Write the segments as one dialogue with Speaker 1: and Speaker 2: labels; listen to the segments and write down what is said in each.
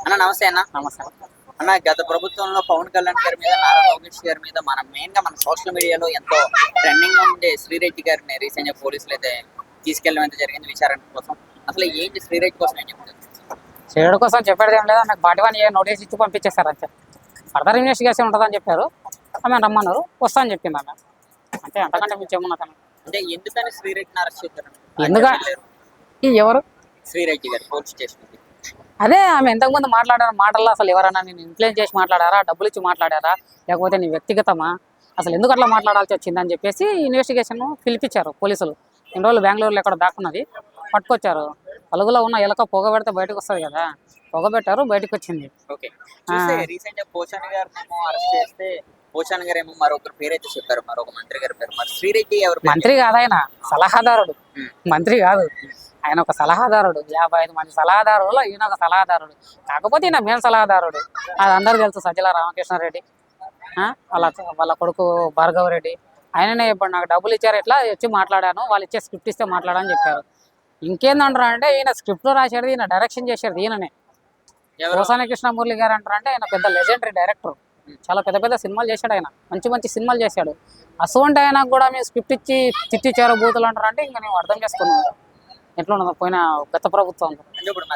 Speaker 1: అన్న నమస్తే అన్న.
Speaker 2: నమస్తే.
Speaker 1: అన్న గత ప్రభుత్వంలో పవన్ కళ్యాణ్ గారి మీద, నారా లోకేష్ గారి మీద మనం మెయిన్ గా మన సోషల్ మీడియాలో ఎంతో ట్రెండింగ్ గా ఉండే శ్రీరెడ్డి గారిని రీసెంట్ గా పోలీసులు అయితే తీసుకెళ్ళడం అయితే జరిగింది విచారణ కోసం. అసలు ఏంటి శ్రీరెడ్డి కోసం ఏం చెప్తారు?
Speaker 2: చేయడం కోసం చెప్పేది ఏం లేదా, నాకు బాటివాని నోటీస్ ఇచ్చి పంపించేశారు అంతే. ఫర్దర్ ఇన్వెస్టిగేషన్ ఉంటుందని చెప్పారు, ఆమె రమ్మన్నారు, వస్తా అని చెప్పింది ఆమె అంటే. అంతకంటే మీకు ఏమన్నా
Speaker 1: అంటే ఎందుకని శ్రీరెడ్డిని అరెస్ట్ చేశారు?
Speaker 2: ఎందుకు ఎవరు
Speaker 1: శ్రీరెడ్డి గారు పోలీస్ స్టేషన్
Speaker 2: అదే ఆమె ఇంతకుముందు మాట్లాడిన మాటల్లో అసలు ఎవరన్నా నేను ఇన్ఫ్లుయెన్స్ చేసి మాట్లాడారా, డబ్బులు ఇచ్చి మాట్లాడారా, లేకపోతే నీ వ్యక్తిగతమా, అసలు ఎందుకు అట్లా మాట్లాడాల్సి వచ్చిందని చెప్పేసి ఇన్వెస్టిగేషన్ పిలిపించారు పోలీసులు. ఇన్ని రోజులు బెంగళూరులో ఎక్కడ దాక్కున్నది పట్టుకొచ్చారు. పలుగులో ఉన్న ఎలక పొగ పెడితే బయటకు వస్తుంది కదా, పొగ పెట్టారు, బయటకు వచ్చింది.
Speaker 1: ఓకే, రీసెంట్ గా పోషాన్ గారు అరెస్ట్ చేస్తే పోషాన్ గారు ఏమో మరొకరు పేరైతే చెప్పారు, మరొక మంత్రి గారి పేరు. మరి శ్రీరెడ్డి ఎవరు?
Speaker 2: మంత్రి కాదు ఆయన, సలహాదారుడు. మంత్రి కాదు ఆయన, ఒక సలహాదారుడు. 55 మంది సలహాదారులలో ఈయన ఒక సలహాదారుడు. కాకపోతే ఈయన మెయిన్ సలహాదారుడు. అది అందరూ తెలుసు. సజ్జల రామకృష్ణారెడ్డి, వాళ్ళ కొడుకు భార్గవ్ రెడ్డి, ఆయననే ఇప్పుడు నాకు డబ్బులు ఇచ్చారు, ఇట్లా వచ్చి మాట్లాడాను, వాళ్ళు ఇచ్చే స్క్రిప్ట్ ఇస్తే మాట్లాడని చెప్పారు. ఇంకేందంటారు అంటే ఈయన స్క్రిప్ట్లో రాసేది, ఈయన డైరెక్షన్ చేసేది ఈయననే. పోసాని కృష్ణమూర్తి గారు అంటారంటే ఆయన పెద్ద లెజెండరీ డైరెక్టర్. చాలా పెద్ద పెద్ద సినిమాలు చేశాడు ఆయన, మంచి మంచి సినిమాలు చేశాడు. అసోంటి ఆయనకు కూడా మీరు స్క్రిప్ట్ ఇచ్చి తిట్టిచ్చారు బూతులు అంటారంటే ఇంకా నేను అర్థం చేసుకున్నాను ఎట్లా ఉన్నదో పోయిన గత ప్రభుత్వం.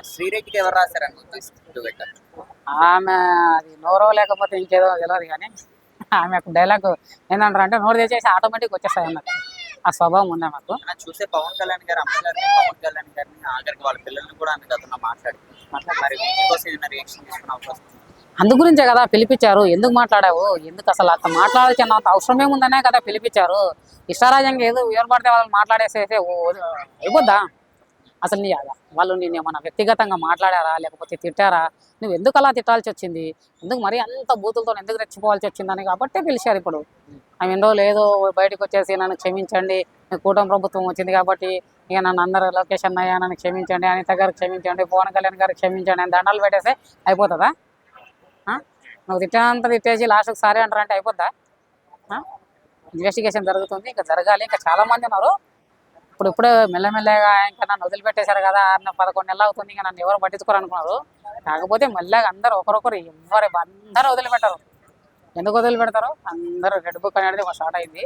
Speaker 1: శ్రీరెడ్డికి ఎవరు రాశారు?
Speaker 2: ఆమె అది నోరో లేకపోతే ఇంకేదో తెలియదు, కానీ ఆమె డైలాగ్ ఏంటంటారు అంటే నోరు తెచ్చేసి ఆటోమేటిక్ వచ్చేస్తాయి అన్నట్టు. ఆ స్వభావం ఉంది మాకు.
Speaker 1: చూస్తే పవన్ కళ్యాణ్ గారు, అమ్మ గారిని, పవన్ కళ్యాణ్ గారిని, ఆఖరికి వాళ్ళ పిల్లల్ని కూడా ఆమె గతంలో మాట్లాడి
Speaker 2: అందు గురించే కదా పిలిపించారు. ఎందుకు మాట్లాడావు, ఎందుకు అసలు అంత మాట్లాడాల్సిన అంత అవసరం ఏముందనే కదా పిలిపించారు. ఇష్టారాజ్యంగా ఏదో ఏర్పడితే వాళ్ళని మాట్లాడేసేస్తే అయిపోద్దా? అసలు నీ వాళ్ళు నేను ఏమన్నా వ్యక్తిగతంగా మాట్లాడారా, లేకపోతే తిట్టారా? నువ్వు ఎందుకు అలా తిట్టాల్సి వచ్చింది, ఎందుకు మరీ అంత బూతులతో ఎందుకు రెచ్చిపోవాల్సి వచ్చిందని కాబట్టే పిలిచారు. ఇప్పుడు ఆమె ఎన్నో లేదో బయటకు వచ్చేసి నన్ను క్షమించండి, కూటమి ప్రభుత్వం వచ్చింది కాబట్టి ఇక నన్ను అందరూ లోకేష్ అన్నయ్య నన్ను క్షమించండి, అనిత గారికి క్షమించండి, పవన్ కళ్యాణ్ గారికి క్షమించండి అని దండాలు పెట్టేస్తే అయిపోతుందా? నువ్వు తిట్టినంత తిట్టేసి లాస్ట్కి సారీ అంటారంటే అయిపోద్దా? ఇన్వెస్టిగేషన్ జరుగుతుంది, ఇంకా జరగాలి. ఇంకా చాలామంది ఉన్నారు. ఇప్పుడే మెల్లమెల్లగా ఇంకా నన్ను వదిలిపెట్టేశారు కదా, 11 నెలలు అవుతుంది, ఇంకా నన్ను ఎవరు పట్టించుకోరు అనుకున్నారు. కాకపోతే మెల్లగా అందరూ ఒకరొకరు అందరూ వదిలిపెట్టారు. ఎందుకు వదిలిపెడతారు? అందరూ రెడ్ బుక్ అనేది ఒక స్టార్ట్ అయింది.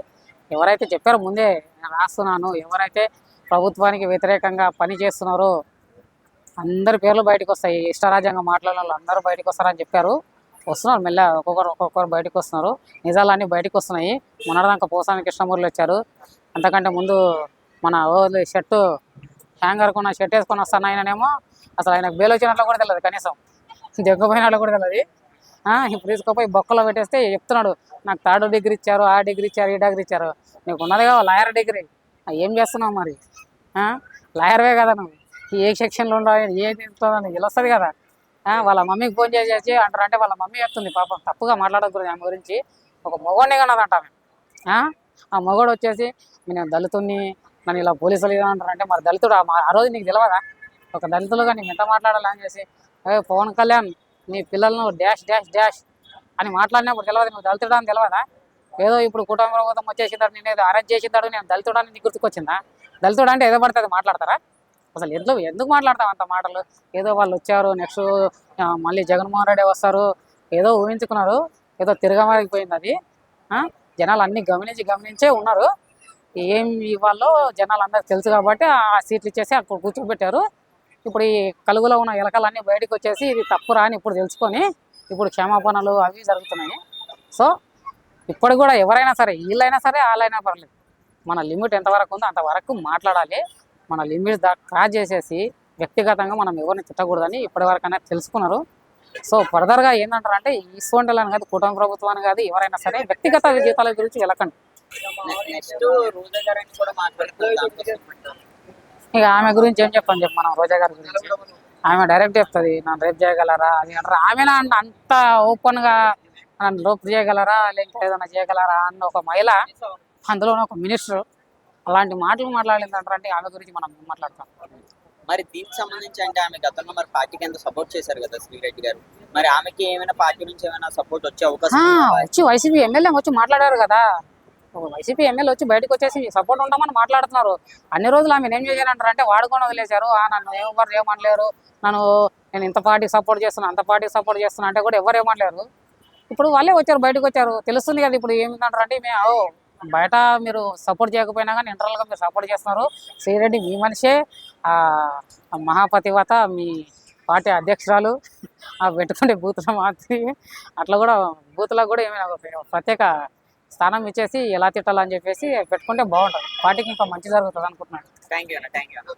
Speaker 2: ఎవరైతే చెప్పారో ముందే నేను రాస్తున్నాను, ఎవరైతే ప్రభుత్వానికి వ్యతిరేకంగా పని చేస్తున్నారో అందరి పేర్లు బయటకు వస్తాయి. ఇష్టరాజ్యంగా మాట్లాడిన వాళ్ళు అందరూ బయటకు వస్తారని చెప్పారు. వస్తున్నారు మెల్లగా, ఒక్కొక్కరు బయటకు వస్తున్నారు. నిజాలన్నీ బయటకు వస్తున్నాయి. మొన్నటిదాకా పోసాని కృష్ణమూర్తి వచ్చారు. అంతకంటే ముందు మన షర్టు హ్యాంగర్ కొన్న షర్ట్ వేసుకొని వస్తాను ఆయననేమో అసలు ఆయనకు బేలు వచ్చినట్లు కూడా తెలియదు, కనీసం దగ్గపోయినట్లు కూడా తెలియదు. ఇప్పుడు తీసుకుపోయి బొక్కలో పెట్టేస్తే చెప్తున్నాడు నాకు 3rd డిగ్రీ ఇచ్చారు, ఆ డిగ్రీ ఇచ్చారు, ఈ డిగ్రీ ఇచ్చారు. నీకు ఉన్నదిగా లాయర్ డిగ్రీ, ఏం చేస్తున్నావు మరి? లాయర్వే కదా నువ్వు, ఏ సెక్షన్లో ఉండాలి, ఏది ఇస్తుందని తెలుస్తుంది కదా. వాళ్ళ మమ్మీకి ఫోన్ చేసేసి అంటారంటే వాళ్ళ మమ్మీ చెప్తుంది పాపం, తప్పుగా మాట్లాడకూడదు ఆమె గురించి. ఒక మగవాడిని కన్నదంట ఆమె. ఆ మగవాడు వచ్చేసి నేను దళితుడిని, నన్ను ఇలా పోలీసులు ఇలా అంటారంటే మరి దళితుడు ఆ రోజు నీకు తెలియదా? ఒక దళితులుగా నీకు ఎంత మాట్లాడాలని చేసి పవన్ కళ్యాణ్ నీ పిల్లలను డాష్ డాష్ డాష్ అని మాట్లాడినప్పుడు తెలియదు నువ్వు దళితుడా అని తెలియదా? ఏదో ఇప్పుడు కుటుంబ ప్రభుత్వం వచ్చేసిందాడు, నేను ఏదో అరెస్ట్ చేసిందాడు, నేను దళితుడాన్ని నీకు గుర్తుకొచ్చిందా? దళితుడు అంటే ఏదో పడుతుంది మాట్లాడతారా? అసలు ఎందుకు మాట్లాడతాం అంత మాటలు? ఏదో వాళ్ళు వచ్చారు, నెక్స్ట్ మళ్ళీ జగన్మోహన్ రెడ్డి వస్తారు, ఏదో ఊహించుకున్నారు, ఏదో తిరగమారిపోయింది అది. జనాలు అన్నీ గమనించే ఉన్నారు. ఏం ఇవ్వాలో జనాలు అందరికి తెలుసు కాబట్టి ఆ సీట్లు ఇచ్చేసి అక్కడ కూర్చోబెట్టారు. ఇప్పుడు ఈ కలుగులో ఉన్న ఎలకలన్నీ బయటకు వచ్చేసి ఇది తప్పురా అని ఇప్పుడు తెలుసుకొని ఇప్పుడు క్షమాపణలు అవి జరుగుతున్నాయి. సో ఇప్పుడు కూడా ఎవరైనా సరే, వీళ్ళైనా సరే వాళ్ళైనా పర్లేదు, మన లిమిట్ ఎంతవరకు ఉందో అంతవరకు మాట్లాడాలి. మన లిమిట్ క్రాస్ చేసేసి వ్యక్తిగతంగా మనం ఎవరిని తిట్టకూడదని ఇప్పటివరకైనా తెలుసుకున్నారు. సో ఫర్దర్గా ఏంటంటారంటే ఈ సోంటలని కాదు, కుటుంబ ప్రభుత్వాన్ని కాదు, ఎవరైనా సరే వ్యక్తిగత జీతాల గురించి వెళ్ళకండి. ఇక ఆమె గురించి ఏం చెప్పండి మనం రోజా గారి గురించి. ఆమె డైరెక్ట్ చెప్తుంది నన్ను రేపు చేయగలరా అని అంటారు. ఆమె అంత ఓపెన్గా నన్ను రేపు చేయగలరా, లేక ఏదైనా చేయగలరా అన్న ఒక మహిళ, అందులో ఒక మినిస్టర్ అలాంటి మాటలు మాట్లాడింది అంటారంటే ఆమె గురించి మనం మాట్లాడతాం.
Speaker 1: మరి దీనికి సంబంధించి అంటే ఆమె గతంలో మరి పార్టీకి ఎంత సపోర్ట్ చేశారు కదా శ్రీరెడ్డి గారు, మరి ఆమెకి ఏమైనా పార్టీ నుంచి ఏమైనా సపోర్ట్ వచ్చే అవకాశం
Speaker 2: వచ్చి వైసీపీ ఎమ్మెల్యే వచ్చి మాట్లాడారు కదా, వైసీపీ ఎమ్మెల్యే వచ్చి బయటకు వచ్చేసి సపోర్ట్ ఉండమని మాట్లాడుతున్నారు. అన్ని రోజులు ఆమె ఏం చేశారంటారు అంటే వాడుకొని వదిలేశారు. నన్ను ఎవరు ఏమనలేరు, నేను ఇంత పార్టీకి సపోర్ట్ చేస్తున్నా అంత పార్టీకి సపోర్ట్ చేస్తున్నా అంటే కూడా ఎవరు ఏమనలేరు. ఇప్పుడు వాళ్ళే వచ్చారు, బయటకు వచ్చారు, తెలుస్తుంది కదా ఇప్పుడు ఏమిటంటారు అంటే మేము బయట మీరు సపోర్ట్ చేయకపోయినా కానీ ఇంటర్నల్గా మీరు సపోర్ట్ చేస్తున్నారు. శ్రీరెడ్డి మీ మనిషే, ఆ మహాపతివత మీ పార్టీ అధ్యక్షురాలు, పెట్టుకుంటే బూతుల మాత్రి అట్లా కూడా బూతులకు కూడా ఏమైనా ప్రత్యేక స్థానం ఇచ్చేసి ఎలా తిట్టాలని చెప్పేసి పెట్టుకుంటే బాగుంటుంది, పార్టీకి ఇంకా మంచి జరుగుతుంది అనుకుంటున్నాను.
Speaker 1: థ్యాంక్ యూ అన్న.